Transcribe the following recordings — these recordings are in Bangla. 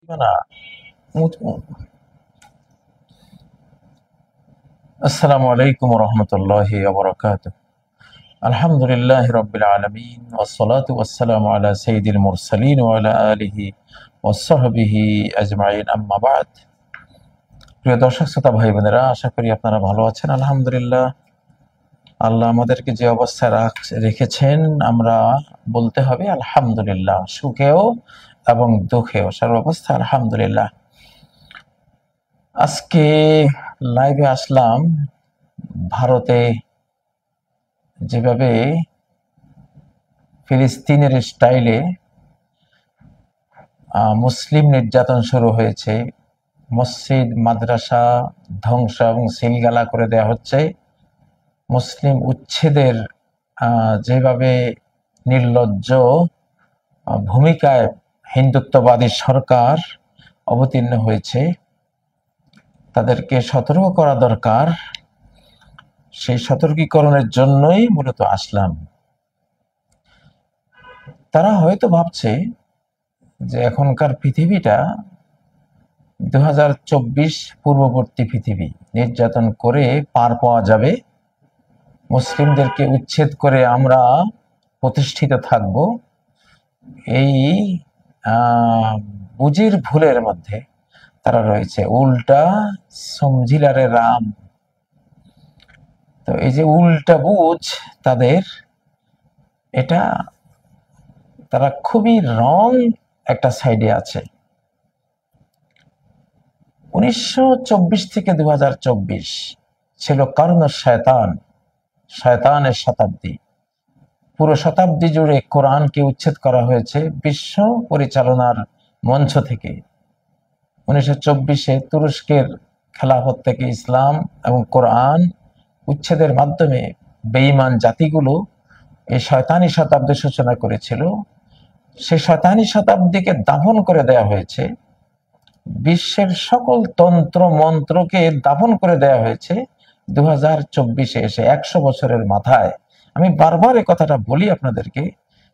না। আসসালামু আলাইকুম রহমতুল্লাহি আলহামদুলিল্লাহ রবিল আলমিন ওসলাতু ওয়াসসালামু আলা সাইয়্যিদিল মুরসালিন ওয়া আলা আলিহি ওয়াসহাবিহি আজমাইন আম্মা বাদ। প্রিয় দর্শক শ্রোতা ভাই বোনেরা, আশা করি আপনারা ভালো আছেন। আলহামদুলিল্লাহ, আল্লাহ আমাদেরকে যে অবস্থায় রেখেছেন আমরা বলতে হবে আলহামদুলিল্লাহ, সুখেও এবং দুঃখেও সর্বাবস্থা আলহামদুলিল্লাহ। আজকে লাইভে আসলাম ভারতে যেভাবে ফিলিস্তিনের স্টাইলে মুসলিম নির্যাতন শুরু হয়েছে, মসজিদ মাদ্রাসা ধ্বংস এবং সিলগালা করে দেওয়া হচ্ছে, মুসলিম উচ্ছেদের যেভাবে নির্লজ্জ ভূমিকায় হিন্দুত্ববাদী সরকার অবতীর্ণ হয়েছে, তাদেরকে সতর্ক করা দরকার। সেই সতর্কীকরণের জন্যই মূলত আসলাম। তারা হয়তো ভাবছে যে এখনকার পৃথিবীটা 2024 পূর্ববর্তী পৃথিবী, নির্যাতন করে পার পাওয়া যাবে, মুসলিমদেরকে উচ্ছেদ করে আমরা প্রতিষ্ঠিত থাকব। এই বুঝির ভুলের মধ্যে তারা রয়েছে। উল্টা সমঝিলারে রাম। তো এই যে উল্টা বুঝ তাদের, এটা তারা খুবই রং একটা সাইডে আছে। 1924 থেকে 2024 ছিল কারণ শয়তানের শতাব্দী। পুরো শতাব্দী জুড়ে কোরআনকে উচ্ছেদ করা হয়েছে বিশ্ব পরিচালনার মঞ্চ থেকে। 1924-এ তুরস্কের খেলাফত থেকে ইসলাম এবং কোরআন উচ্ছেদের মাধ্যমে বেঈমান জাতিগুলো এই শয়তানি শতাব্দীর সূচনা করেছিল। সেই শয়তানি শতাব্দীকে দাফন করে দেওয়া হয়েছে। বিশ্বের সকল তন্ত্র মন্ত্রকে দাফন করে দেওয়া হয়েছে 2024-এ এসে 100 বছরের মাথায়। আমি বারবার এই কথাটা বলি আপনাদেরকে,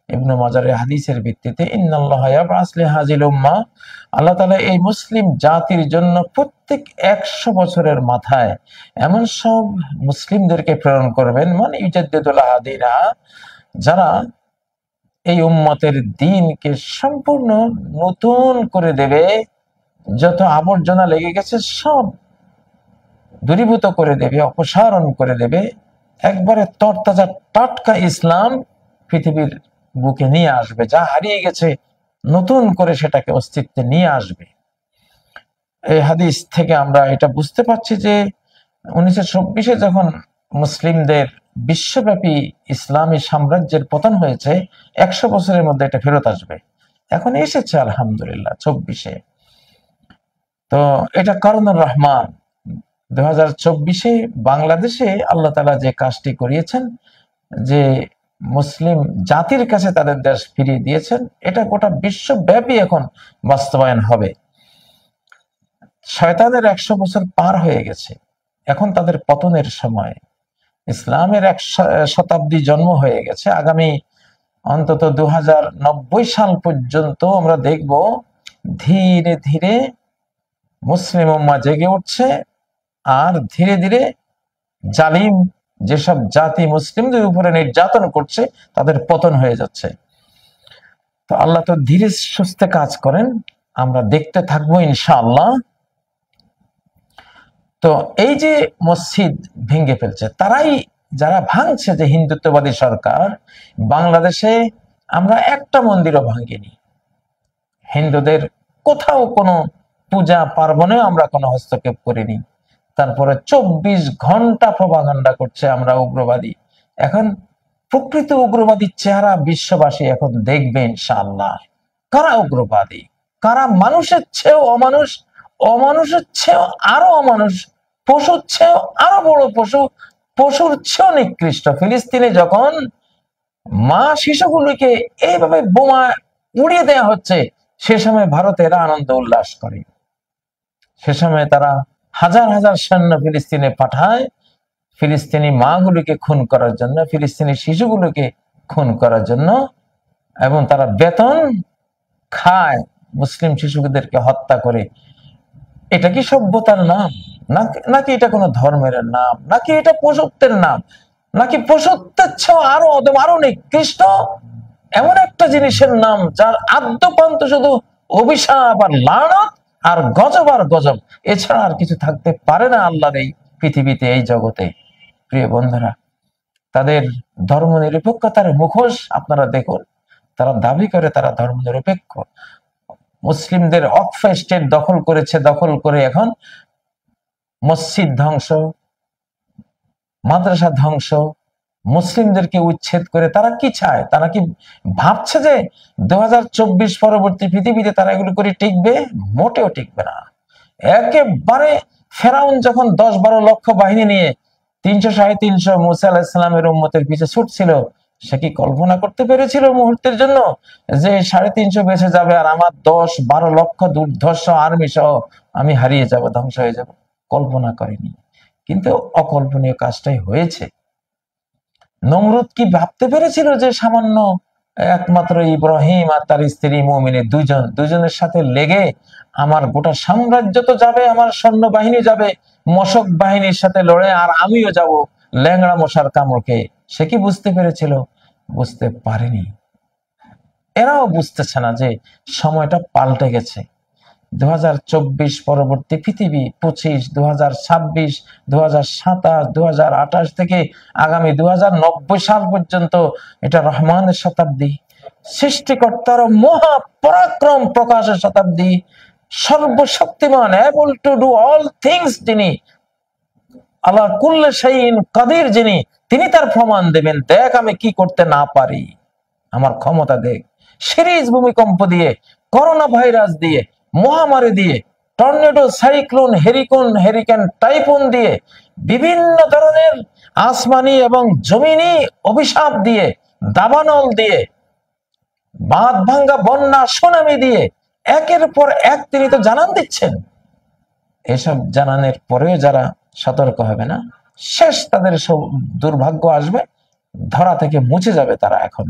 ইবনে মাজারের হাদিসের ভিত্তিতে, ইন্নাল্লাহা ইয়াবআসু লিহাযিল উম্মাহ, আল্লাহ তাআলা এই মুসলিম জাতির জন্য প্রত্যেক 100 বছরের মাথায় এমন সব মুসলিমদেরকে প্রেরণ করবেন, মানে ইউজাদ্দিদু লাহা দীনহা, যারা এই উম্মতের দ্বীনকে সম্পূর্ণ নতুন করে দেবে, যত আবর্জনা লেগে গেছে সব দূরীভূত করে দেবে, অপসারণ করে দেবে। একবারে তরতাজা টাটকা ইসলাম পৃথিবীর বুকে নিয়ে আসবে, যা হারিয়ে গেছে নতুন করে সেটাকে অস্তিত্বে নিয়ে আসবে। এই হাদিস থেকে আমরা এটা বুঝতে পারছি যে 1924-এ যখন মুসলিমদের বিশ্বব্যাপী ইসলামী সাম্রাজ্যের পতন হয়েছে, 100 বছরের মধ্যে এটা ফেরত আসবে। এখন এসেছে আলহামদুলিল্লাহ 24-এ। তো এটা কারণুর রহমান। 2024-এ বাংলাদেশে আল্লাহ তাআলা যে কাজটি করিয়েছেন, যে মুসলিম জাতির কাছে তাদের দেশ ফিরিয়ে দিয়েছেন, এটা গোটা বিশ্বব্যাপী এখন বাস্তবায়ন হবে। শয়তানের 100 বছর পার হয়ে গেছে, এখন তাদের পতনের সময়। ইসলামের 1 শতাব্দী জন্ম হয়ে গেছে। আগামী অন্তত 2090 সাল পর্যন্ত আমরা দেখব ধীরে ধীরে মুসলিম উম্মাহ জেগে উঠছে, আর ধীরে ধীরে জালিম যেসব জাতি মুসলিমদের উপরে নির্যাতন করছে তাদের পতন হয়ে যাচ্ছে। তো আল্লাহ তো ধীরে সুস্থে কাজ করেন, আমরা দেখতে থাকবো ইনশাআল্লাহ। তো এই যে মসজিদ ভেঙে ফেলছে, তারাই যারা ভাঙছে, যে হিন্দুত্ববাদী সরকার। বাংলাদেশে আমরা একটা মন্দিরও ভাঙিনি, হিন্দুদের কোথাও কোনো পূজা পার্বণে আমরা কোনো হস্তক্ষেপ করিনি। তারপরে 24 ঘন্টা প্রপাগান্ডা করছে আমরা উগ্রবাদী। এখন প্রকৃত উগ্রবাদীর চেহারা বিশ্ববাসী এখন দেখবে ইনশাআল্লাহ। কারা উগ্রবাদী, কারা মানুষের চেয়েও অমানুষ, অমানুষের চেয়েও আরো অমানুষ, পশুর চেয়েও আরো বড় পশু, পশুর চেয়েও নিকৃষ্ট। ফিলিস্তিনে যখন মা শিশুগুলিকে এইভাবে বোমা উড়িয়ে দেওয়া হচ্ছে, সে সময় ভারতেরা আনন্দ উল্লাস করে। সে সময় তারা হাজার হাজার সৈন্য ফিলিস্তিনে পাঠায় ফিলিস্তিনি মাগুলিকে খুন করার জন্য, ফিলিস্তিনি শিশুগুলোকে খুন করার জন্য, এবং তারা বেতন খায় মুসলিম শিশুদেরকে হত্যা করে, এটা কি সভ্যতার নাম? নাকি এটা কোনো ধর্মের নাম? নাকি এটা পশুত্বের নাম? নাকি পশুত্বের চেয়েও আরো আরো নিকৃষ্ট এমন একটা জিনিসের নাম যার আদ্যপান্ত শুধু অভিশাপ আর লানত আর গজব আর গজব, এছাড়া আর কিছু থাকতে পারে না আল্লাহর এই পৃথিবীতে, এই জগতে। প্রিয় বন্ধুরা, তাদের ধর্ম নিরপেক্ষতার মুখোশ আপনারা দেখুন। তারা দাবি করে তারা ধর্ম নিরপেক্ষ। মুসলিমদের অক্ফ স্টেট দখল করেছে, দখল করে এখন মসজিদ ধ্বংস, মাদ্রাসা ধ্বংস, মুসলিমদেরকে উচ্ছেদ করে তারা কি চায়? তারা কি ভাবছে যে 2024 পরবর্তী পৃথিবীতে তারা এগুলো করে টিকবে? মোটেও টিকবে না। একেবারে ফেরাউন যখন 10-12 লক্ষ বাহিনী নিয়ে 300-350 মুসা আলাইহিস সালামের উম্মতের পিছে ছুটছিল, সে কি কল্পনা করতে পেরেছিল মুহূর্তের জন্য যে 350 বেঁচে যাবে আর আমার 10-12 লক্ষ দুর্ধর্ষ আর্মি সহ আমি হারিয়ে যাব, ধ্বংস হয়ে যাব? কল্পনা করেনি। কিন্তু অকল্পনীয় কাজটাই হয়েছে। নমরুদ কি ভাবতে পেরেছিল যে সামান্য একমাত্র ইব্রাহিম আর তার স্ত্রী মুমিনী দুজনের সাথে লেগে আমার গোটা সাম্রাজ্য তো যাবে, আমার সৈন্য বাহিনী যাবে মশক বাহিনীর সাথে লড়ে, আর আমিও যাব ল্যাংড়া মশার কামড়কে? সে কি বুঝতে পেরেছিল? বুঝতে পারেনি। এরাও বুঝতেছে না যে সময়টা পাল্টে গেছে। 2024 পরবর্তী পৃথিবী, 25, 2026, 2027, 2028 থেকে আগামী 2090 সাল পর্যন্ত এটা রহমানের শতাব্দী, সৃষ্টিকর্তার মহা পরাক্রম প্রকাশের শতাব্দী। সর্বশক্তিমান, able to do all things যিনি, আলা কুল্লি শাইইন কাদির যিনি, তিনি তার প্রমাণ দেবেন। দেখ আমি কি করতে না পারি, আমার ক্ষমতা দেখ। সিরিজ ভূমিকম্প দিয়ে, করোনা ভাইরাস দিয়ে, মহামারী দিয়ে, টর্নেডো, সাইক্লোন, হেরিকেন, টাইফুন দিয়ে, বিভিন্ন ধরনের আসমানি এবং জমিনি অভিশাপ দিয়ে, দাবানল দিয়ে, বাঁধ ভাঙ্গা, বন্যা, সুনামি দিয়ে একের পর এক তিনি তো জানান দিচ্ছেন। এসব জানানোর পরেও যারা সতর্ক হবে না, শেষ তাদের সব দুর্ভাগ্য আসবে, ধরা থেকে মুছে যাবে তারা। এখন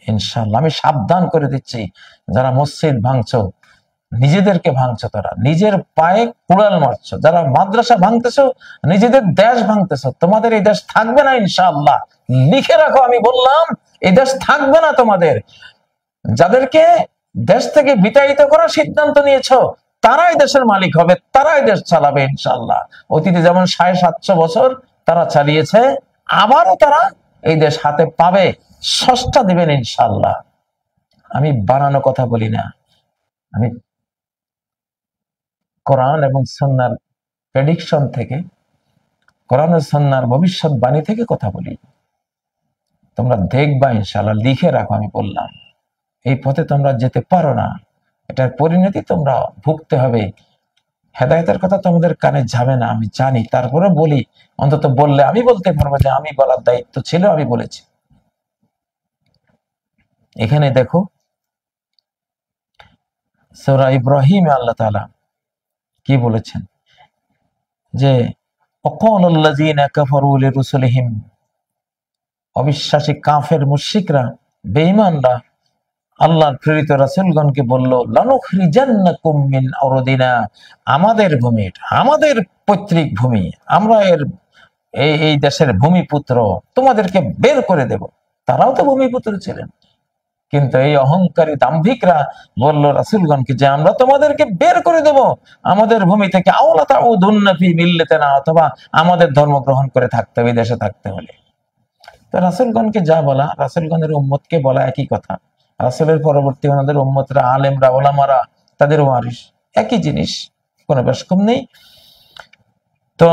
ইনশাআল্লাহ আমি সাবধান করে দিচ্ছি, যারা মসজিদ ভাঙছো, নিজেদেরকে ভাঙছো, তারা নিজের পায়ে কুড়াল মারছো। যারা মাদ্রাসা ভাঙতেছো, নিজেদের দেশ ভাঙতেছো। তোমাদের এই দেশ থাকবে না ইনশাআল্লাহ, লিখে রাখো। আমি বললাম এই দেশ থাকবে না তোমাদের। যাদেরকে দেশ থেকে বিতাড়িত করার সিদ্ধান্ত নিয়েছো, তারাই দেশের মালিক হবে, তারাই দেশ চালাবে ইনশাআল্লাহ। অতীতে যেমন 750 বছর তারা চালিয়েছে, আবারও তারা এই দেশ হাতে পাবে, ষষ্ঠা দিবেন ইনশাআল্লাহ। আমি বানানো কথা বলি না, আমি কোরআন এবং সুন্নাহর প্রেডিকশন থেকে, কোরআন ও সুন্নাহর ভবিষ্যৎবাণী থেকে কথা বলি। তোমরা দেখবা ইনশাআল্লাহ, লিখে রাখো। আমি বললাম এই পথে তোমরা যেতে পারো না, এটার পরিণতি তোমরা ভুগতে হবে। হেদায়েতের কথা তোমাদের কানে যাবে না আমি জানি, তারপরে বলি। অন্তত বললে আমি বলতে পারবো যে আমি বলার দায়িত্ব ছিল, আমি বলেছি। এখানে দেখো সূরা ইব্রাহিম আল্লাহ তাআলা কি বলেছেন, যে ওয়াকালাল্লাযীনা কাফারু লিরুসুলিহিম, অবিশ্বাসী কাফের মুশরিকরা, বেঈমানরা আল্লাহর প্রেরিত রাসূলগণকে বলল, লানুখরিজান্নাকুম মিন আরদিনা, আমাদের ভূমি, আমাদের পৈতৃক ভূমি, আমরা এই দেশের ভূমিপুত্র, তোমাদেরকে বের করে দেব। তারাও তো ভূমিপুত্র ছিলেন, কিন্তু এই অহংকারী দাম্ভিকরা বলল রাসূলগণকে যে আমরা তোমাদেরকে বের করে দেব আমাদের ভূমি থেকে, আওলা তাউদুন্না ফি মিল্লাতিনা, অথবা আমাদের ধর্ম গ্রহণ করে থাকতে হবে দেশে থাকতে হলে। তো রাসূলগণকে যা বলা, রাসূলগণের উম্মতকে বলা একই কথা। রাসূলের পরবর্তী ওনাদের উম্মতরা, আলেমরা, ওলামারা, তাদের ওয়ারিস, একই জিনিস, কোনো বেশকম নেই। তো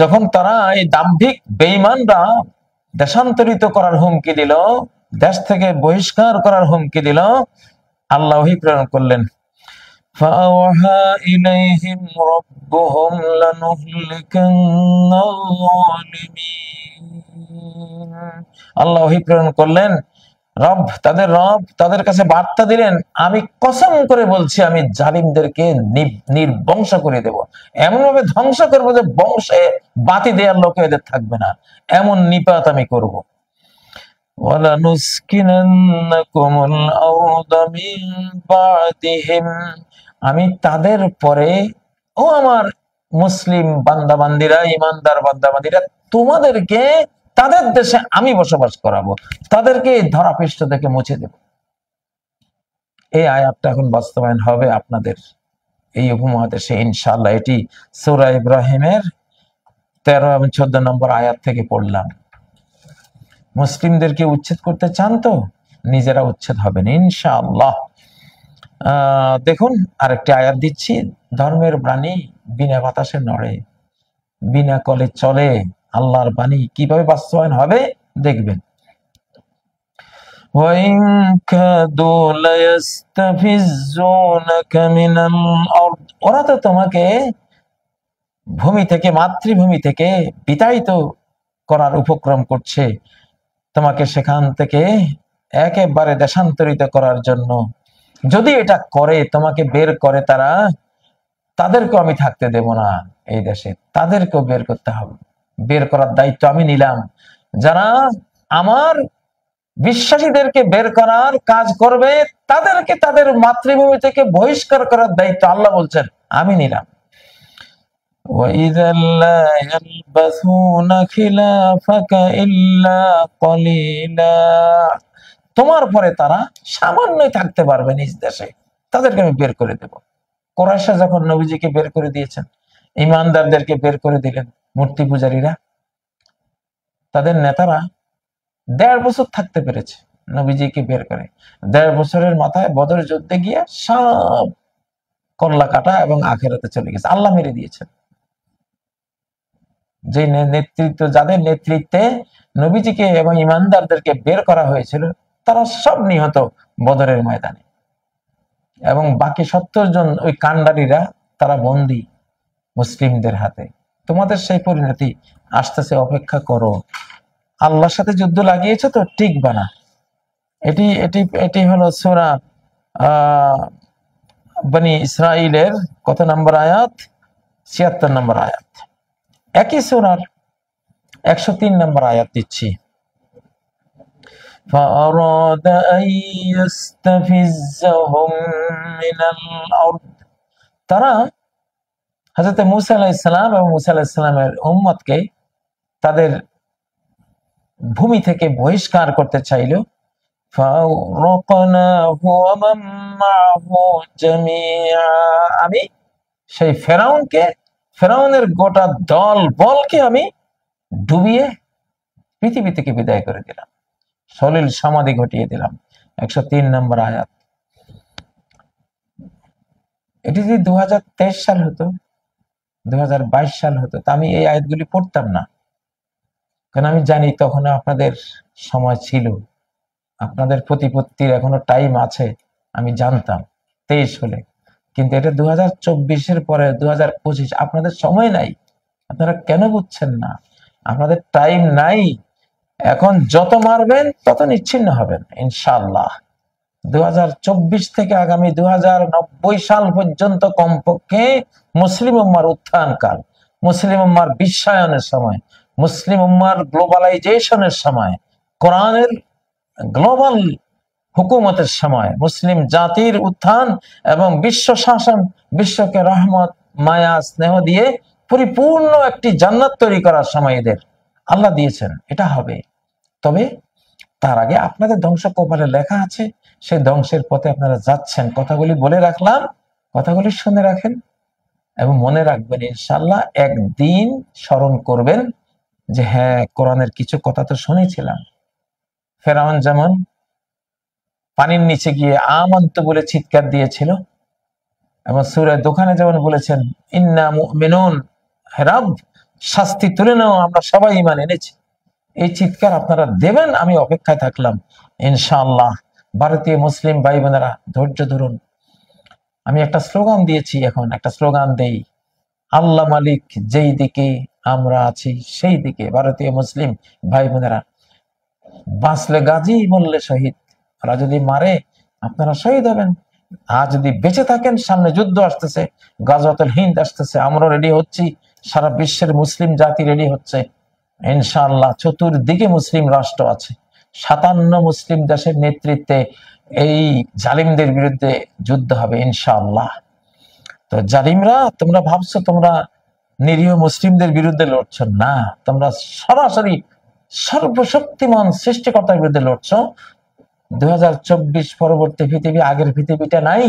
যখন তারা এই দাম্ভিক বেঈমানরা দেশান্তরিত করার হুমকি দিল, দেশ থেকে বহিষ্কার করার হুমকি দিল, আল্লাহ ওহী প্রেরণ করলেন, ফাআওহা ইলাইহিম রাব্বুহুম লানুহলিকান্নাল যালিমিন। আল্লাহ ওহী প্রেরণ করলেন, রব তাদের কাছে বার্তা দিলেন, আমি কসম করে বলছি আমি জালিমদেরকে নির্বংশ করে দেব, এমন ভাবে ধ্বংস করবো যে বংশে বাতি দেওয়ার লোক এদের থাকবে না, এমন নিপাত আমি করব। ওয়ালানুসকিনান্নাকুমুল আরদা মিন বাদিহিম, আমি তাদের পরে, ও আমার মুসলিম বান্দাবান্দিরা, ইমানদার বান্দাবান্দিরা, তোমাদেরকে তাদের দেশে আমি বসবাস করাবো, তাদেরকে ধরাপৃষ্ঠ থেকে মুছে দেব। এই আয়াতটা এখন বাস্তবায়ন হবে আপনাদের এই উপমহাদেশে ইনশাআল্লাহ। এটি সূরা ইব্রাহিমের 13 এবং 14 নম্বর আয়াত থেকে পড়লাম। মুসলিমদেরকে উচ্ছেদ করতে চান তো নিজেরা উচ্ছেদ হবেন ইনশাআল্লাহ। দেখুন আরেকটি আয়াত দিচ্ছি, ধর্মের বাণী বিনা বাতাসে নড়ে, বিনা কলে চলে। আল্লাহর বাণী কিভাবে বাস্তবায়ন হবে দেখবেন। وَإِن كَادُوا لَيَسْتَفِزُّونَكَ مِنَ الْأَرْضِ, ওরা তো তোমাকে ভূমি থেকে, মাতৃভূমি থেকে বিতাড়িত করার উপক্রম করছে, তোমাকে সেখান থেকে একেবারে দেশান্তরিত করার জন্য। যদি এটা করে, তোমাকে বের করে তারা, তাদেরকেও আমি থাকতে দেব না এই দেশে, তাদেরকেও বের করতে হবে। বের করার দায়িত্ব আমি নিলাম। যারা আমার বিশ্বাসীদেরকে বের করার কাজ করবে, তাদেরকে তাদের মাতৃভূমি থেকে বহিষ্কার করার দায়িত্ব আল্লাহ বলছেন আমি নিলাম। وَإِذًا لَّا يَلْبَثُونَ خِلَافَكَ إِلَّا قَلِيلًا, তোমার পরে তারা সামান্যই থাকতে পারবে নিজ দেশে, তাদেরকে আমি বের করে দেব। কুরাইশরা যখন নবীজিকে বের করে দিয়েছেন, ইমানদারদেরকে বের করে দিলেন, মূর্তি পূজারীরা, তাদের নেতারা 1.5 বছর থাকতে পেরেছে নবীজিকে বের করে। 1.5 বছরের মাথায় বদর যুদ্ধে গিয়ে সব কল্লা কাটা এবং আখিরাতে চলে গেছে, আল্লাহ মেরে দিয়েছেন। যে নেতৃত্ব, যাদের নেতৃত্বে নবীজিকে এবং ইমানদারদেরকে বের করা হয়েছিল, তারা সব নিহত বদরের ময়দানে, এবং বাকি 70 জন ওই কান্ডারীরা তারা বন্দী মুসলিমদের হাতে। তোমাদের সেই পরিণতি আসতেছে, অপেক্ষা করো। আল্লাহর সাথে যুদ্ধ লাগিয়েছে তো টিকবে না। এটি এটি এটি হলো সূরা বনি ইসরাইলের কত নম্বর আয়াত? 76 নম্বর আয়াত। একই সূরার 103 নম্বর আয়াত দিচ্ছি। فَأَرَادَ أَن يَسْتَفِزَّهُم مِّنَ الْأَرْضِ, তারা হযরত মূসা আলাইহিস সালাম এবং মূসা আলাইহিস সালামের উম্মতকে তাদের ভূমি থেকে বহিষ্কার করতে চাইল। فَأَغْرَقْنَاهُ وَمَن مَّعَهُ جَمِيعًا, আমি সেই ফেরাউনকে, ফেরাউনের গোটা দল বলকে আমি ডুবিয়ে পৃথিবী থেকে বিদায় করে দিলাম, সলিল সমাধি ঘটিয়ে দিলাম। 103 নম্বর আয়াত। এটি যদি 2023 সাল হতো, 2022 সাল হতো, তা আমি এই আয়াতগুলি পড়তাম না, কারণ আমি জানি তখন আপনাদের সময় ছিল, আপনাদের প্রতিপত্তির এখনো টাইম আছে, আমি জানতাম 23 হলে। কিন্তু এটা 2024-এর পরে 2025, আপনাদের সময় নাই। আপনারা কেন বুঝছেন না? আপনাদের টাইম নাই। এখন যত মারবেন তত নিচ্ছিন্ন হবেন ইনশাআল্লাহ। 2024 থেকে আগামী 2090 সাল পর্যন্ত কমপক্ষে মুসলিম উম্মার উত্থান কাল, মুসলিম উম্মার বিশ্বায়নের সময়, মুসলিম উম্মার গ্লোবালাইজেশনের সময়, কোরআনের গ্লোবাল হুকুমতের সময়, মুসলিম জাতির উত্থান এবং বিশ্ব শাসন, বিশ্বকে রহমত, মায়া, স্নেহ দিয়ে পরিপূর্ণ একটি জান্নাত তৈরি করার সময় এদের আল্লাহ দিয়েছেন। এটা হবে। তবে তার আগে আপনাদের ধ্বংস কপালে লেখা আছে, সেই ধ্বংসের পথে আপনারা যাচ্ছেন। কথাগুলি বলে রাখলাম, কথাগুলি শুনে রাখেন এবং মনে রাখবেন ইনশাআল্লাহ। একদিন স্মরণ করবেন যে হ্যাঁ, কোরআনের কিছু কথা তো শুনেছিলাম। ফেরাউন যেমন পানির নিচে গিয়ে আমানতু বলে চিৎকার দিয়েছিল, এবং সূরা দোকানে যেমন বলেছেন ইন্না মুমিনুন, হে রব শাস্তি তুলে নাও, আমরা সবাই ঈমান এনেছি। এই চিৎকার আপনারা দেবেন, আমি অপেক্ষায় থাকলাম ইনশাআল্লাহ। ভারতীয় মুসলিম ভাই বোনেরা ধৈর্য ধরুন। আমি একটা স্লোগান দিয়েছি, এখন একটা স্লোগান দেই, আল্লাহ মালিক যেই দিকে আমরা আছি সেই দিকে। ভারতীয় মুসলিম ভাই বোনেরা, বাঁচলে গাজী, মরলে শহীদ। ওরা যদি মারে আপনারা শহীদ হবেন, আর যদি বেঁচে থাকেন, সামনে যুদ্ধ আসতেছে, গাজওয়াতুল হিন্দ আসতেছে, আমরা রেডি হচ্ছি, সারা বিশ্বের মুসলিম জাতি রেডি হচ্ছে ইনশাআল্লাহ। চতুর্দিকে মুসলিম রাষ্ট্র আছে, 57 মুসলিম দেশের নেতৃত্বে এই জালিমদের বিরুদ্ধে যুদ্ধ হবে ইনশাআল্লাহ। তো জালিমরা, তোমরা ভাবছো তোমরা নিরীহ মুসলিমদের বিরুদ্ধে লড়ছো, না, তোমরা সরাসরি সর্বশক্তিমান সৃষ্টিকর্তার বিরুদ্ধে লড়ছো। 2024 পরবর্তী পৃথিবী আগের পৃথিবীটা নাই,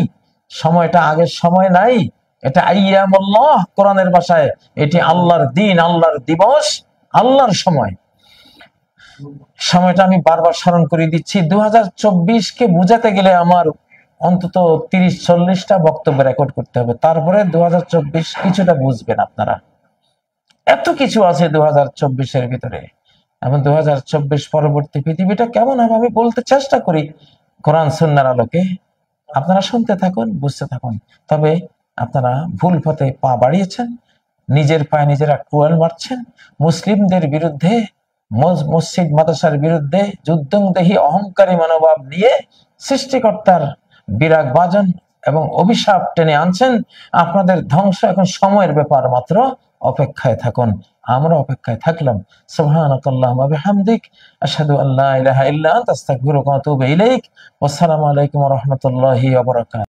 সময়টা আগের সময় নাই। এটা আইয়ামুল্লাহ, কোরআনের ভাষায় এটি আল্লাহর দিন, আল্লাহর দিবস, আল্লাহর সময়। সময়টা আমি বারবার স্মরণ করে দিচ্ছি। 2024 কে বুঝাতে গেলে আমার অন্তত 30-40টা বক্তব্য রেকর্ড করতে হবে, তারপরে 2024 কিছুটা বুঝবেন আপনারা। এত কিছু আছে 2024-এর ভিতরে। এখন 2024 পরবর্তী পৃথিবীটা কেমন হবে আমি বলতে চেষ্টা করি কোরআন সুন্নাহর আলোকে। আপনারা শুনতে থাকুন, বুঝতে থাকুন। তবে আপনারা ভুল পথে পা বাড়িয়েছেন, নিজের পায়ে নিজেরা কুয়াল মারছেন। মুসলিমদের বিরুদ্ধে, মসজিদ মাদ্রাসার বিরুদ্ধে যুদ্ধংদেহী অহংকারী মনোভাব নিয়ে সৃষ্টিকর্তার বিরাগ বাজন এবং অভিশাপ টেনে আনছেন। আপনাদের ধ্বংস এখন সময়ের ব্যাপার মাত্র। অপেক্ষায় থাকুন, আমরা অপেক্ষায় থাকলাম। সুবহানাকাল্লাহুম্মা ওয়া বিহামদিক, আশহাদু আল্লা ইলাহা ইল্লা আনতা, আস্তাগফিরুকা ওয়া আতুবু ইলাইক। ওয়াসসালামু আলাইকুম ওয়া রাহমাতুল্লাহি ওয়া বারাকাতুহু।